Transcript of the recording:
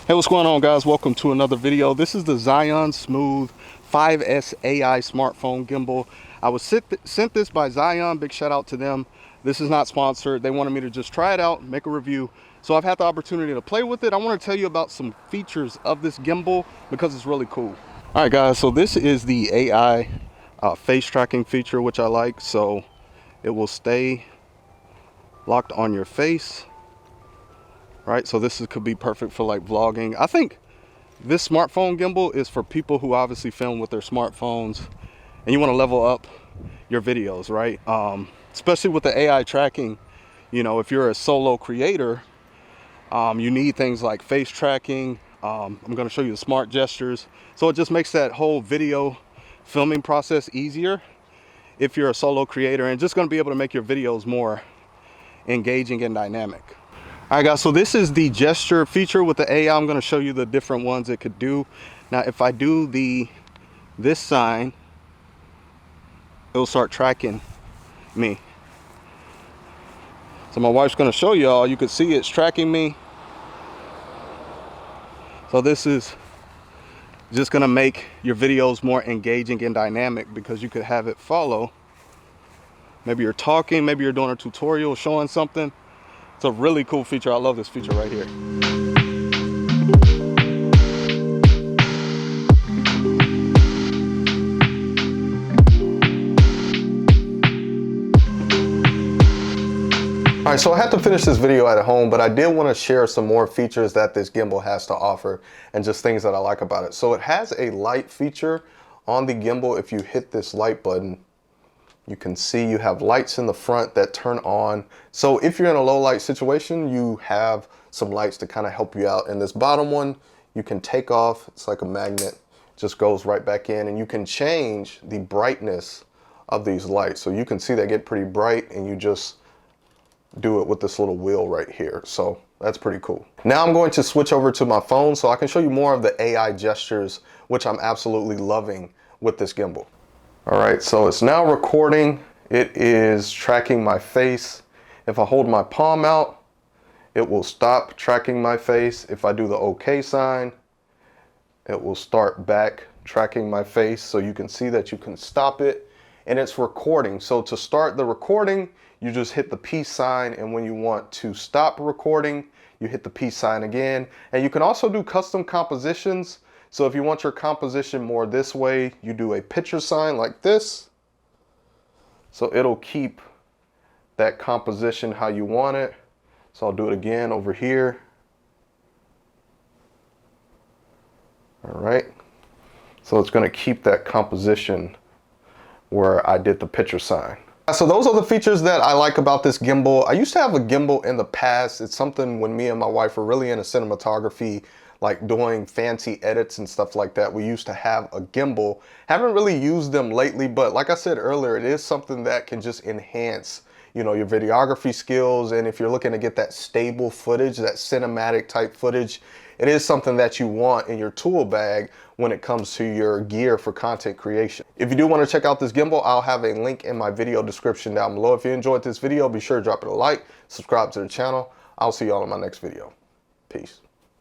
Hey, what's going on, guys? Welcome to another video. This is the Zhiyun Smooth 5S AI smartphone gimbal. I was sent this by Zhiyun. Big shout out to them. This is not sponsored. They wanted me to just try it out, make a review. So I've had the opportunity to play with it. I want to tell you about some features of this gimbal because it's really cool. All right, guys, so this is the AI face tracking feature, which I like. So it will stay locked on your face. Right, so could be perfect for like vlogging. I think this smartphone gimbal is for people who obviously film with their smartphones and you want to level up your videos, right? Especially with the AI tracking. You know, if you're a solo creator, you need things like face tracking. I'm going to show you the smart gestures, so it just makes that whole video filming process easier if you're a solo creator, and just going to be able to make your videos more engaging and dynamic. All right, guys, so this is the gesture feature with the AI. I'm going to show you the different ones it could do. Now, if I do this sign, it'll start tracking me. So my wife's going to show y'all. You can see it's tracking me. So this is just going to make your videos more engaging and dynamic because you could have it follow. Maybe you're talking, maybe you're doing a tutorial showing something. It's a really cool feature. I love this feature right here. All right, so I had to finish this video at home, but I did want to share some more features that this gimbal has to offer and just things that I like about it. So it has a light feature on the gimbal. If you hit this light button, you can see you have lights in the front that turn on. So if you're in a low light situation, you have some lights to kind of help you out. And this bottom one, you can take off. It's like a magnet, just goes right back in, and you can change the brightness of these lights. So you can see they get pretty bright, and you just do it with this little wheel right here. So that's pretty cool. Now I'm going to switch over to my phone so I can show you more of the AI gestures, which I'm absolutely loving with this gimbal. All right, so it's now recording. It is tracking my face. If I hold my palm out, it will stop tracking my face. If I do the OK sign, it will start back tracking my face. So you can see that you can stop it, and it's recording. So to start the recording, you just hit the peace sign, and when you want to stop recording, you hit the peace sign again. And you can also do custom compositions. So if you want your composition more this way, you do a picture sign like this. So it'll keep that composition how you want it. So I'll do it again over here. All right. So it's going to keep that composition where I did the picture sign. So those are the features that I like about this gimbal. I used to have a gimbal in the past. It's something when me and my wife were really into cinematography, like doing fancy edits and stuff like that. We used to have a gimbal. Haven't really used them lately, but like I said earlier, it is something that can just enhance, you know, your videography skills. And if you're looking to get that stable footage, that cinematic type footage, it is something that you want in your tool bag when it comes to your gear for content creation. If you do want to check out this gimbal, I'll have a link in my video description down below. If you enjoyed this video, be sure to drop it a like, subscribe to the channel. I'll see y'all in my next video. Peace.